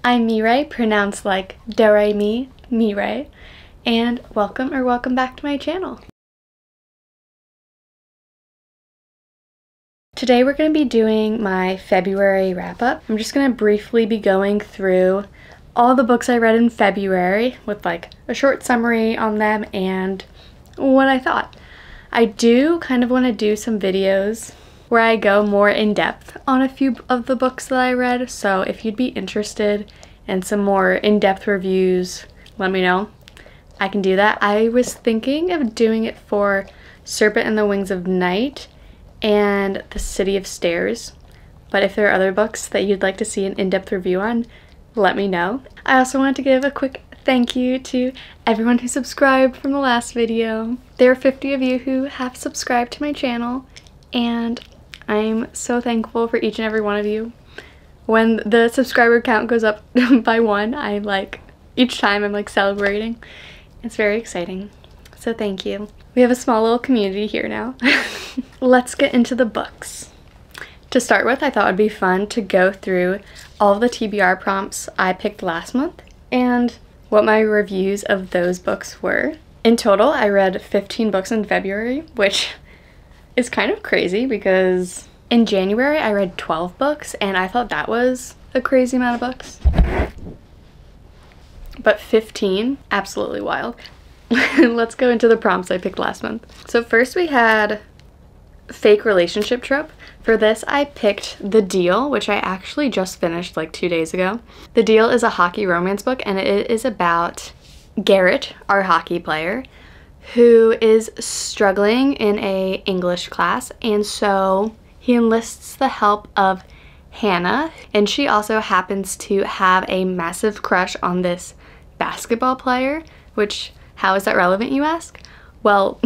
I'm Mirai, pronounced like do-re-mi, Mirai, and welcome back to my channel. Today we're going to be doing my February wrap-up. I'm just going to briefly be going through all the books I read in February with like a short summary on them and what I thought. I do kind of want to do some videos where I go more in depth on a few of the books that I read, so if you'd be interested in some more in-depth reviews, let me know. I can do that. I was thinking of doing it for Serpent and the Wings of Night and The City of Stairs, but if there are other books that you'd like to see an in-depth review on, let me know. I also wanted to give a quick thank you to everyone who subscribed from the last video. There are 50 of you who have subscribed to my channel, and I'm so thankful for each and every one of you. When the subscriber count goes up by one, each time I'm like celebrating. It's very exciting. So thank you. We have a small little community here now. Let's get into the books. To start with, I thought it would be fun to go through all of the TBR prompts I picked last month and what my reviews of those books were. In total, I read 15 books in February, which is kind of crazy because in January I read 12 books and I thought that was a crazy amount of books. But 15, absolutely wild. Let's go into the prompts I picked last month. So first we had Fake Relationship Trope. For this I picked The Deal, which I actually just finished like 2 days ago. The Deal is a hockey romance book and it is about Garrett, our hockey player, who is struggling in a English class, and so he enlists the help of Hannah, and she also happens to have a massive crush on this basketball player, which, how is that relevant, you ask? Well,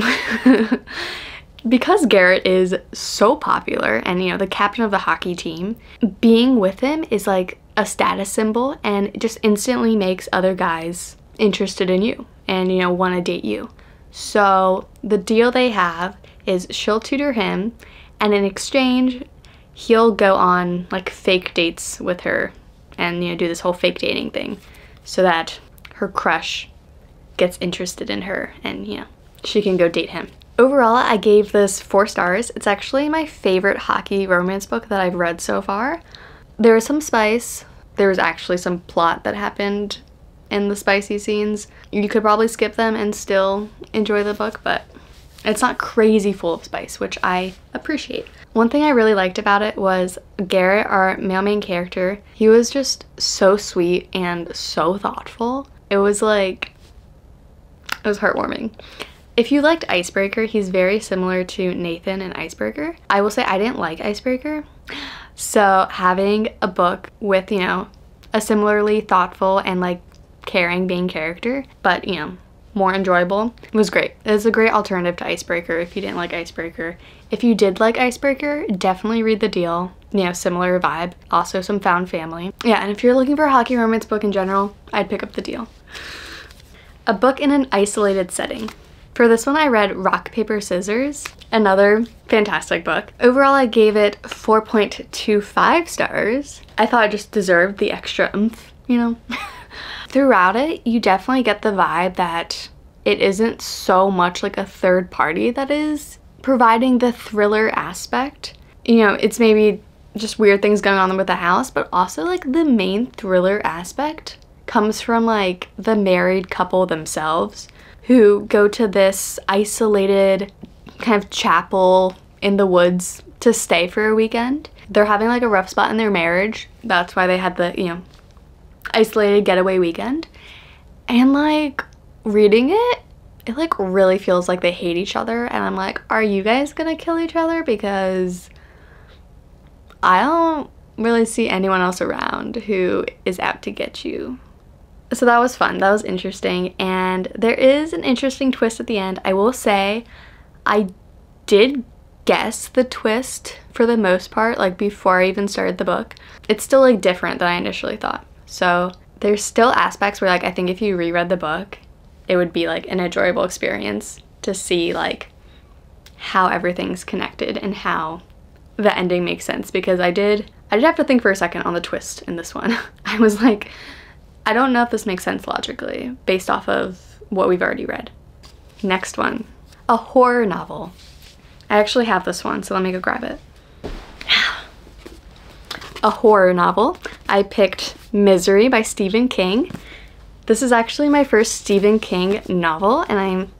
because Garrett is so popular and, you know, the captain of the hockey team, being with him is like a status symbol and it just instantly makes other guys interested in you and, you know, want to date you. So the deal they have is she'll tutor him, and in exchange he'll go on like fake dates with her and, you know, do this whole fake dating thing so that her crush gets interested in her and, you know, she can go date him. Overall, I gave this 4 stars. It's actually my favorite hockey romance book that I've read so far. There was some spice. There was actually some plot that happened in the spicy scenes. You could probably skip them and still enjoy the book, but it's not crazy full of spice, which I appreciate. One thing I really liked about it was Garrett, our male main character. He was just so sweet and so thoughtful. It was heartwarming. If you liked Icebreaker, he's very similar to Nathan in Icebreaker. I will say I didn't like Icebreaker, so having a book with, you know, a similarly thoughtful and like caring main character, but, you know, more enjoyable, was great. It's a great alternative to Icebreaker if you didn't like Icebreaker. If you did like Icebreaker, definitely read The Deal. You know, similar vibe. Also some found family. Yeah, and if you're looking for a hockey romance book in general, I'd pick up The Deal. A book in an isolated setting. For this one I read Rock, Paper, Scissors, another fantastic book. Overall I gave it 4.25 stars. I thought it just deserved the extra oomph, you know? Throughout it, you definitely get the vibe that it isn't so much like a third party that is providing the thriller aspect. You know, it's maybe just weird things going on with the house, but also like the main thriller aspect comes from like the married couple themselves who go to this isolated kind of chapel in the woods to stay for a weekend. They're having like a rough spot in their marriage. That's why they had the, you know, isolated getaway weekend. And like reading it like really feels like they hate each other, and I'm like, are you guys gonna kill each other? Because I don't really see anyone else around who is out to get you. So that was fun. That was interesting, and there is an interesting twist at the end. I will say I did guess the twist for the most part, like before I even started the book. It's still like different than I initially thought. So there's still aspects where like I think if you reread the book, it would be like an enjoyable experience to see like how everything's connected and how the ending makes sense, because I did I did have to think for a second on the twist in this one. I was like, I don't know if this makes sense logically based off of what we've already read. Next one, a horror novel. I actually have this one, so let me go grab it. A horror novel. I picked Misery by Stephen King. This is actually my first Stephen King novel, and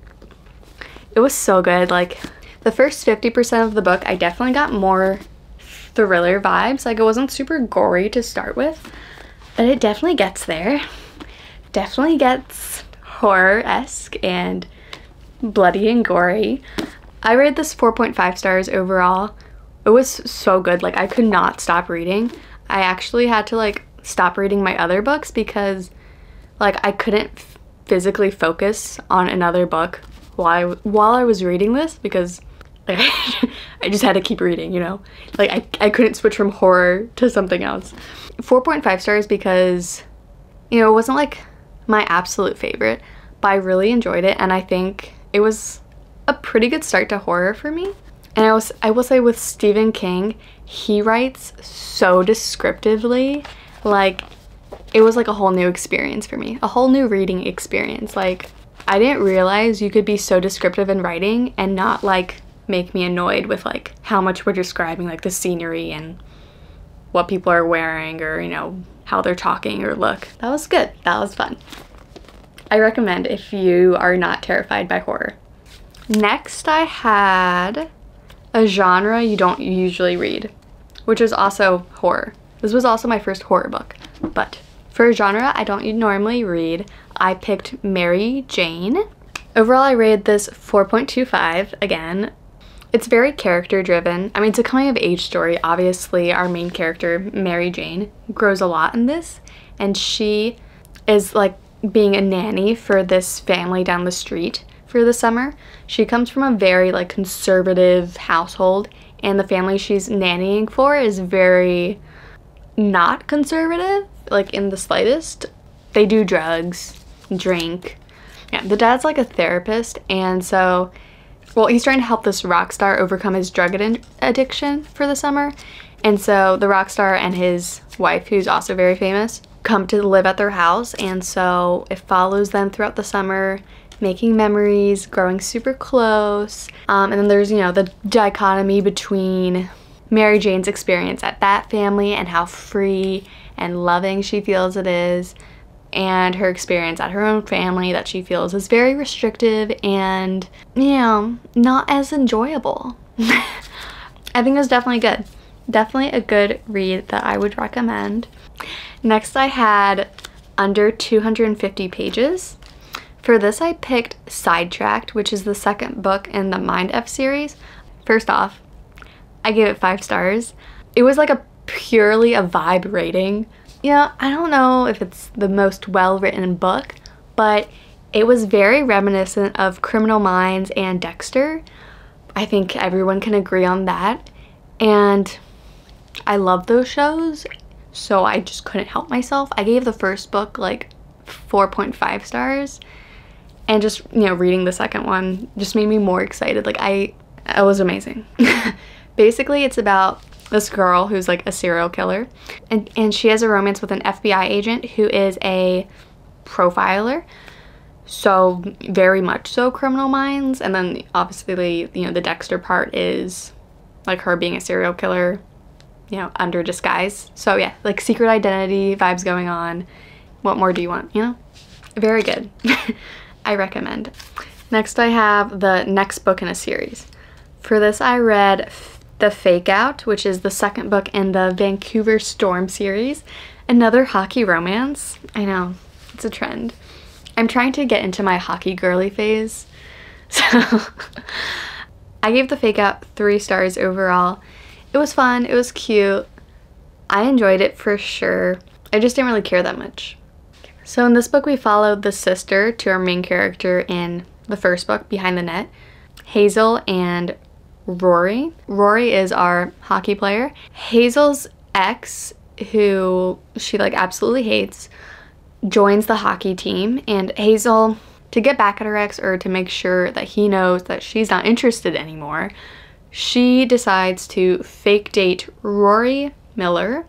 it was so good. Like, the first 50% of the book, I definitely got more thriller vibes. Like, it wasn't super gory to start with, but it definitely gets there. Definitely gets horror-esque and bloody and gory. I rated this 4.5 stars overall. It was so good. Like, I could not stop reading. I actually had to like stop reading my other books because like I couldn't physically focus on another book while I was reading this because like I just had to keep reading, you know? Like I couldn't switch from horror to something else. 4.5 stars because, you know, it wasn't like my absolute favorite, but I really enjoyed it, and I think it was a pretty good start to horror for me. And I will say with Stephen King, he writes so descriptively. Like, it was like a whole new experience for me, a whole new reading experience. Like, I didn't realize you could be so descriptive in writing and not like make me annoyed with like how much we're describing like the scenery and what people are wearing, or, you know, how they're talking or look. That was good. That was fun. I recommend if you are not terrified by horror. Next, I had a genre you don't usually read, which is also horror. This was also my first horror book, but for a genre I don't normally read, I picked Mary Jane. Overall, I rated this 4.25. Again, it's very character driven. I mean, it's a coming of age story. Obviously, our main character, Mary Jane, grows a lot in this, and she is like being a nanny for this family down the street for the summer. She comes from a very like conservative household, and the family she's nannying for is very not conservative, like in the slightest. They do drugs, drink. Yeah, the dad's like a therapist, and so, well, he's trying to help this rock star overcome his drug addiction for the summer. And so the rock star and his wife, who's also very famous, come to live at their house, and so it follows them throughout the summer, making memories, growing super close. And then there's, you know, the dichotomy between Mary Jane's experience at that family and how free and loving she feels it is, and her experience at her own family that she feels is very restrictive and, you know, not as enjoyable. I think it was definitely good. Definitely a good read that I would recommend. Next, I had under 250 pages. For this, I picked Sidetracked, which is the second book in the Mind F series. First off, I gave it 5 stars. It was like purely a vibe rating. Yeah, I don't know if it's the most well-written book, but it was very reminiscent of Criminal Minds and Dexter. I think everyone can agree on that. And I love those shows, so I just couldn't help myself. I gave the first book like 4.5 stars. And just, you know, reading the second one just made me more excited. Like, it was amazing. Basically, it's about this girl who's like a serial killer, and she has a romance with an FBI agent who is a profiler. So very much so Criminal Minds. And then obviously, you know, the Dexter part is like her being a serial killer, you know, under disguise. So yeah, like secret identity vibes going on. What more do you want, you know? Very good. I recommend. Next, I have the next book in a series. For this, I read The Fake Out, which is the second book in the Vancouver Storm series. Another hockey romance. I know, it's a trend. I'm trying to get into my hockey girly phase. So I gave The Fake Out 3 stars overall. It was fun, it was cute. I enjoyed it for sure. I just didn't really care that much. So in this book, we followed the sister to our main character in the first book, Behind the Net, Hazel and Rory. Rory is our hockey player. Hazel's ex, who she like absolutely hates, joins the hockey team, and Hazel, to get back at her ex, or to make sure that he knows that she's not interested anymore, she decides to fake date Rory Miller,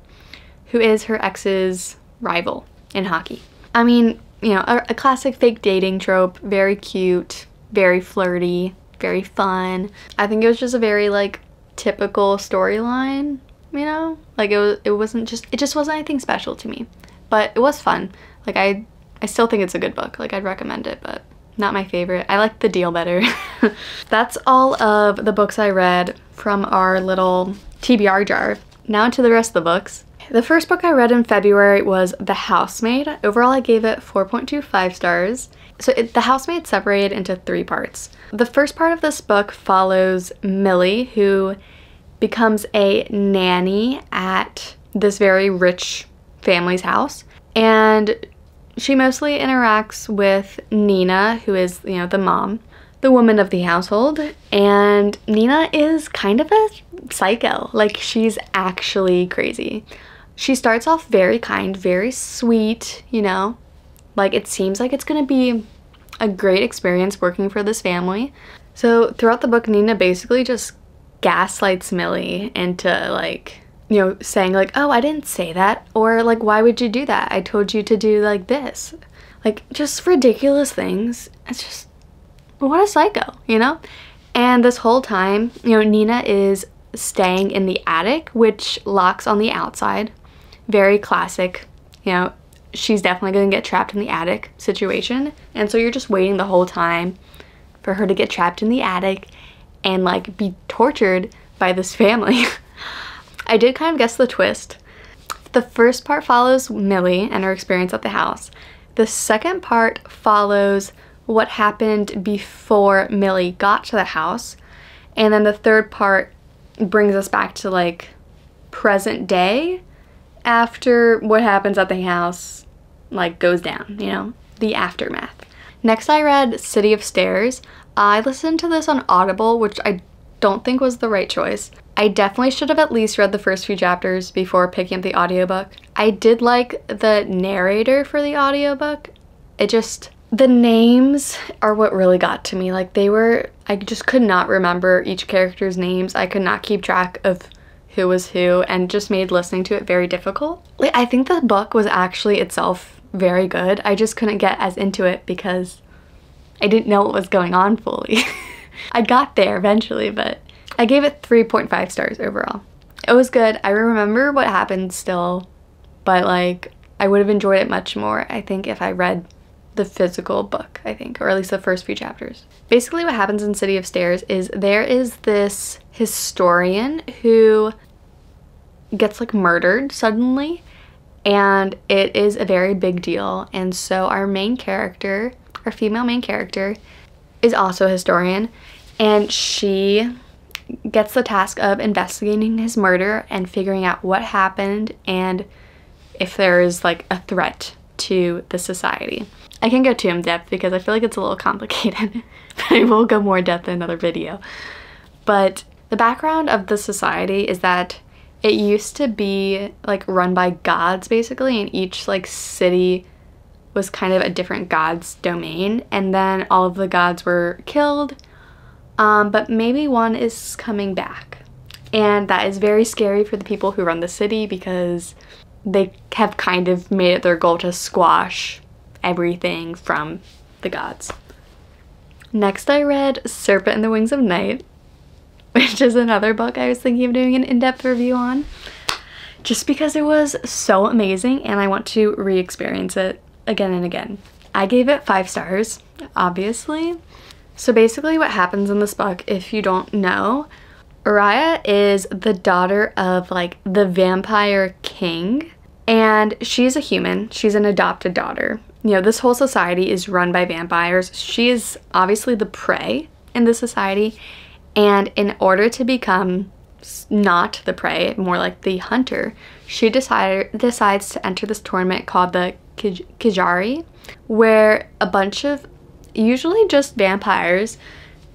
who is her ex's rival in hockey. I mean, you know, a classic fake dating trope, very cute, very flirty, very fun. I think it was just a very like typical storyline, you know? Like it just wasn't anything special to me. But it was fun. Like I still think it's a good book. Like I'd recommend it, but not my favorite. I like The Deal better. That's all of the books I read from our little TBR jar. Now to the rest of the books. The first book I read in February was The Housemaid. Overall, I gave it 4.25 stars. So The Housemaid separated into 3 parts. The first part of this book follows Millie, who becomes a nanny at this very rich family's house. And she mostly interacts with Nina, who is, you know, the mom, the woman of the household. And Nina is kind of a psycho. Like, she's actually crazy. She starts off very kind, very sweet, you know, like it seems like it's gonna be a great experience working for this family. So throughout the book, Nina basically just gaslights Millie into like, you know, saying like, oh, I didn't say that, or like, why would you do that? I told you to do like this. Like, just ridiculous things. It's just, what a psycho, you know? And this whole time, you know, Nina is staying in the attic, which locks on the outside. Very classic, you know, she's definitely gonna get trapped in the attic situation. And so you're just waiting the whole time for her to get trapped in the attic and like be tortured by this family. I did kind of guess the twist. The first part follows Millie and her experience at the house. The second part follows what happened before Millie got to the house. And then the third part brings us back to like present day, after what happens at the house like goes down, you know, the aftermath. Next I read City of Stairs. I listened to this on Audible, which I don't think was the right choice. I definitely should have at least read the first few chapters before picking up the audiobook. I did like the narrator for the audiobook. The names are what really got to me. Like I just could not remember each character's names. I could not keep track of who was who, and just made listening to it very difficult. Like, I think the book was actually itself very good. I just couldn't get as into it because I didn't know what was going on fully. I got there eventually, but I gave it 3.5 stars overall. It was good. I remember what happened still, but like I would have enjoyed it much more, I think, if I read the physical book, I think, or at least the first few chapters. Basically what happens in City of Stairs is there is this historian who gets like murdered suddenly, and it is a very big deal. And so our main character, our female main character, is also a historian, and she gets the task of investigating his murder and figuring out what happened and if there is like a threat to the society. I can go too in depth because I feel like it's a little complicated, but I will go more in depth in another video. But the background of the society is that it used to be like run by gods basically, and each like city was kind of a different god's domain, and then all of the gods were killed, but maybe one is coming back. And that is very scary for the people who run the city because they have kind of made it their goal to squash everything from the gods. Next I read Serpent and the Wings of Night, which is another book I was thinking of doing an in-depth review on, just because it was so amazing and I want to re-experience it again and again. I gave it 5 stars, obviously. So basically what happens in this book, if you don't know, Araya is the daughter of like the vampire king, and she's a human. She's an adopted daughter. You know, this whole society is run by vampires. She is obviously the prey in the society, and in order to become not the prey, more like the hunter, she decides to enter this tournament called the Kijari, where a bunch of usually just vampires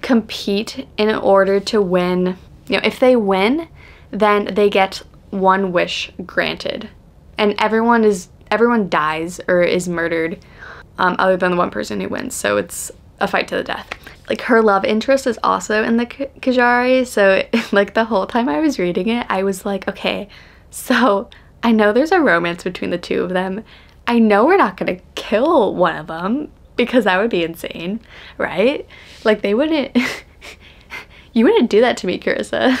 compete in order to win. You know, if they win, then they get one wish granted, and everyone dies or is murdered, other than the one person who wins. So it's a fight to the death. Like, her love interest is also in the Kijari, so like the whole time I was reading it, I was like, okay, So I know there's a romance between the two of them. I know we're not gonna kill one of them because that would be insane, right? Like they wouldn't, you wouldn't do that to me, Carissa.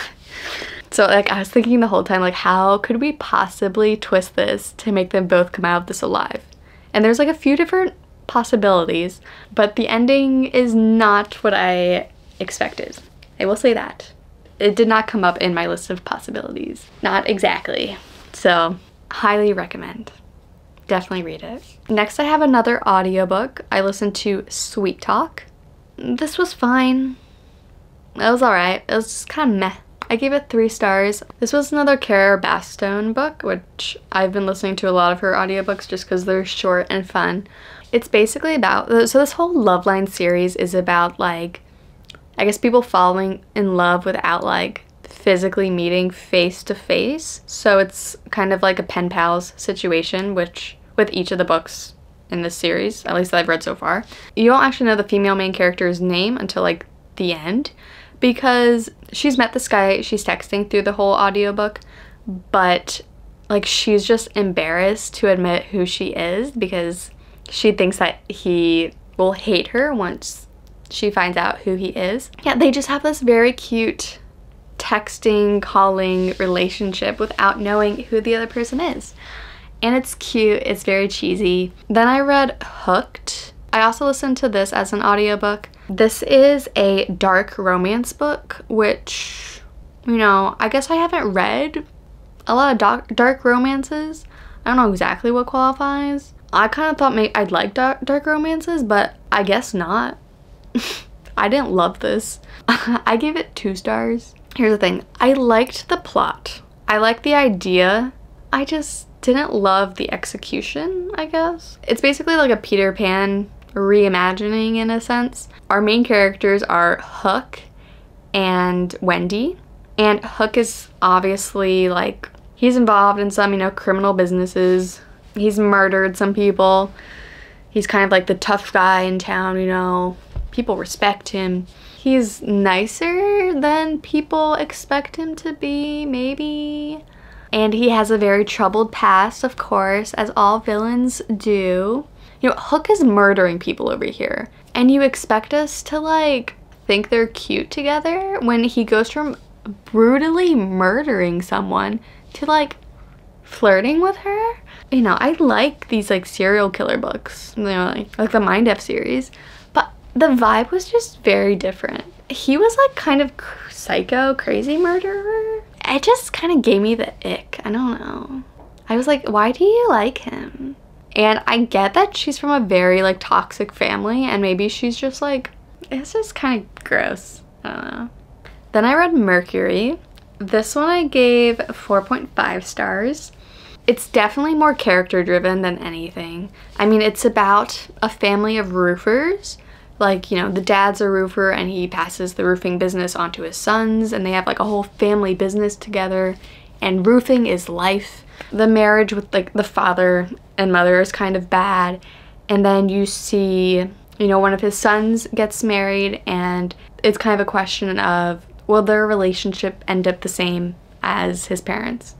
So like I was thinking the whole time, like how could we possibly twist this to make them both come out of this alive? And there's like a few different possibilities, but the ending is not what I expected. I will say that. It did not come up in my list of possibilities. Not exactly. So highly recommend. Definitely read it. Next I have another audiobook. I listened to Sweet Talk. This was fine. It was alright. It was just kind of meh. I gave it 3 stars. This was another Cara Bastone book, which I've been listening to a lot of her audiobooks just because they're short and fun. It's basically about, so this whole Love Line series is about like, I guess people falling in love without like physically meeting face to face. So it's kind of like a pen pals situation, which with each of the books in this series, at least that I've read so far. You don't actually know the female main character's name until like the end, because she's met this guy she's texting through the whole audiobook, but like she's just embarrassed to admit who she is because she thinks that he will hate her once she finds out who he is. Yeah, they just have this very cute texting, calling relationship without knowing who the other person is. And it's cute, it's very cheesy. Then I read Hooked. I also listened to this as an audiobook. This is a dark romance book, which, you know, I guess I haven't read a lot of dark romances. I don't know exactly what qualifies. I kind of thought maybe I'd like dark romances, but I guess not. I didn't love this. I gave it 2 stars. Here's the thing. I liked the plot. I liked the idea. I just didn't love the execution, I guess. It's basically like a Peter Pan reimagining in a sense. Our main characters are Hook and Wendy. And Hook is obviously like, he's involved in some, you know, criminal businesses. He's murdered some people. He's kind of like the tough guy in town, you know. People respect him. He's nicer than people expect him to be, maybe. And he has a very troubled past, of course, as all villains do. You know, Hook is murdering people over here. And you expect us to, like, think they're cute together when he goes from brutally murdering someone to, like, flirting with her? You know, I like these, like, serial killer books. You know, like the Mind F series. But the vibe was just very different. He was, like, kind of psycho, crazy murderer. It just kind of gave me the ick. I don't know. I was like, why do you like him? And I get that she's from a very, like, toxic family, and maybe she's just, like, it's just kind of gross. I don't know. Then I read Mercury. This one I gave 4.5 stars. It's definitely more character-driven than anything. I mean, it's about a family of roofers. Like, you know, the dad's a roofer and he passes the roofing business on to his sons, and they have like a whole family business together, and roofing is life. The marriage with like the father and mother is kind of bad, and then you see, you know, one of his sons gets married, and it's kind of a question of, will their relationship end up the same as his parents?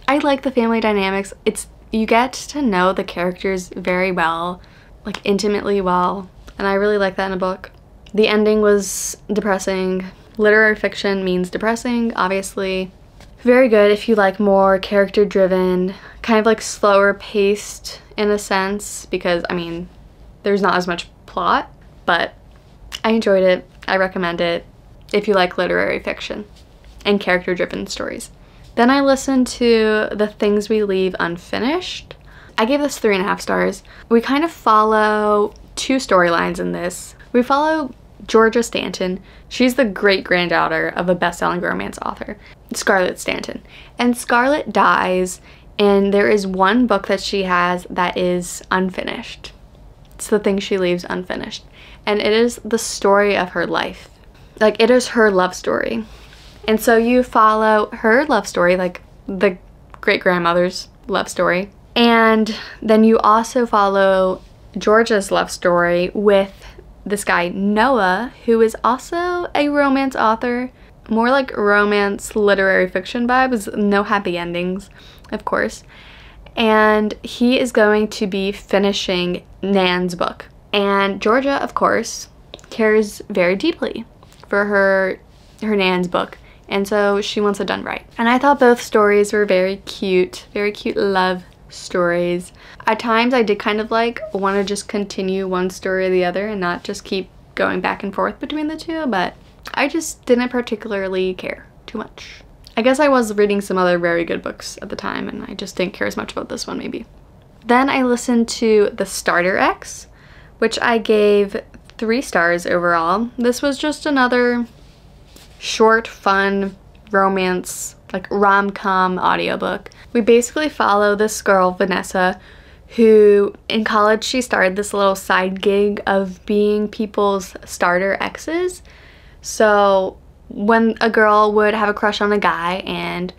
I like the family dynamics. You get to know the characters very well, like intimately well. And I really like that in a book. The ending was depressing. Literary fiction means depressing, obviously. Very good if you like more character-driven, kind of like slower paced in a sense, because, I mean, there's not as much plot, but I enjoyed it. I recommend it if you like literary fiction and character-driven stories. Then I listened to The Things We Leave Unfinished. I gave this 3.5 stars. We kind of follow 2 storylines in this. We follow Georgia Stanton. She's the great-granddaughter of a best-selling romance author, Scarlett Stanton. And Scarlett dies, and there is one book that she has that is unfinished. It's the thing she leaves unfinished. And it is the story of her life. Like, it is her love story. And so you follow her love story, like the great-grandmother's love story. And then you also follow Georgia's love story with this guy Noah, who is also a romance author. more like romance, literary fiction vibes, no happy endings, of course. And he is going to be finishing Nan's book. And Georgia, of course, cares very deeply for her Nan's book. And so she wants it done right. And I thought both stories were very cute love stories. At times I did kind of like want to just continue one story or the other and not just keep going back and forth between the two, but I just didn't particularly care too much. I guess I was reading some other very good books at the time and I just didn't care as much about this one maybe. Then I listened to The Starter X, which I gave 3 stars overall. This was just another short, fun romance, like rom-com audiobook. We basically follow this girl, Vanessa, who in college she started this little side gig of being people's starter exes. So when a girl would have a crush on a guy and,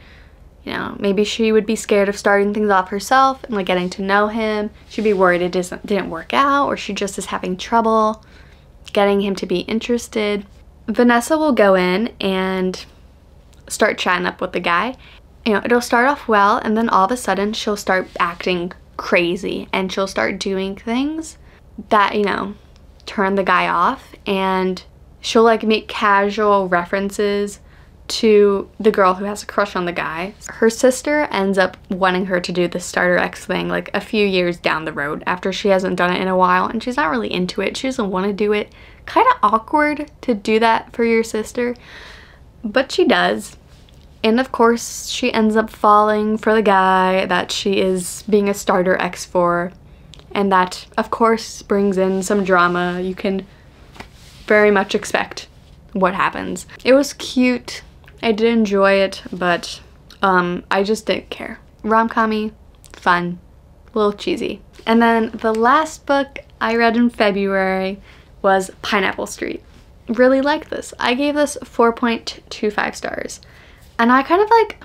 you know, maybe she would be scared of starting things off herself and like getting to know him, she'd be worried it didn't work out, or she just is having trouble getting him to be interested. Vanessa will go in and start chatting up with the guy. You know, it'll start off well, and then all of a sudden she'll start acting crazy and she'll start doing things that, you know, turn the guy off, and she'll like make casual references to the girl who has a crush on the guy. Her sister ends up wanting her to do the starter X thing like a few years down the road after she hasn't done it in a while, and she's not really into it. She doesn't want to do it. Kind of awkward to do that for your sister, but she does. And of course she ends up falling for the guy that she is being a starter X for, and that of course brings in some drama. You can very much expect what happens. It was cute. I did enjoy it, but I just didn't care. Rom-com-y, fun, a little cheesy. And then the last book I read in February was Pineapple Street. Really liked this. I gave this 4.25 stars. And I kind of like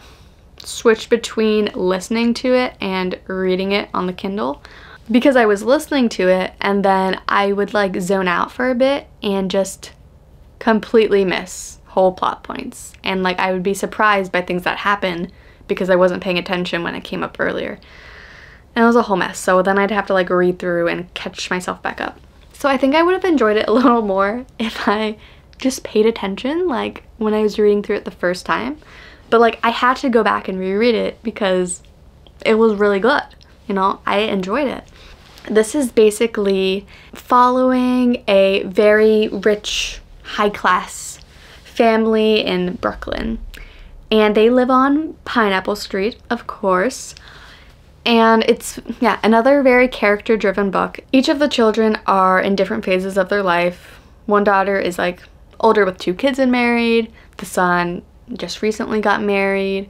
switched between listening to it and reading it on the Kindle, because I was listening to it and then I would like zone out for a bit and just completely miss whole plot points, and like I would be surprised by things that happen because I wasn't paying attention when it came up earlier, and it was a whole mess. So then I'd have to like read through and catch myself back up. So I think I would have enjoyed it a little more if I just paid attention like when I was reading through it the first time, but like I had to go back and reread it because it was really good, you know. I enjoyed it. This is basically following a very rich, high-class family in Brooklyn, and they live on Pineapple Street, of course. And it's, yeah, another very character-driven book. Each of the children are in different phases of their life. One daughter is like older with 2 kids and married. The son just recently got married,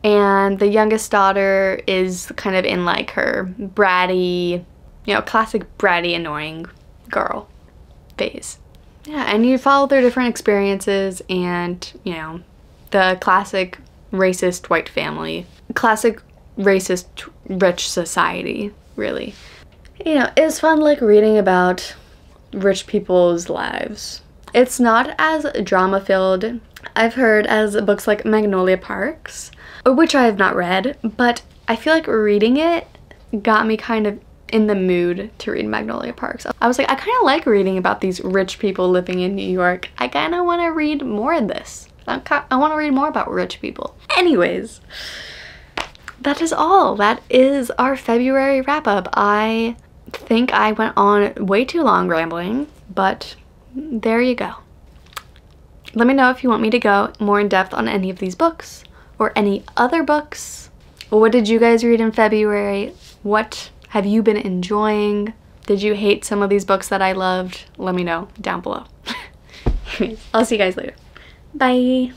and the youngest daughter is kind of in like her bratty, you know, classic bratty, annoying girl phase. Yeah, and you follow their different experiences and, you know, the classic racist white family, classic racist rich society, really. You know, it's fun like reading about rich people's lives. It's not as drama-filled, I've heard, as books like Magnolia Parks, which I have not read, but I feel like reading it got me kind of in the mood to read Magnolia Parks. I was like, I kind of like reading about these rich people living in New York. I kind of want to read more of this. I want to read more about rich people. Anyways, that is all. That is our February wrap-up. I think I went on way too long rambling, but there you go. Let me know if you want me to go more in depth on any of these books or any other books. What did you guys read in February? What have you been enjoying? Did you hate some of these books that I loved? Let me know down below. Anyways, I'll see you guys later. Bye.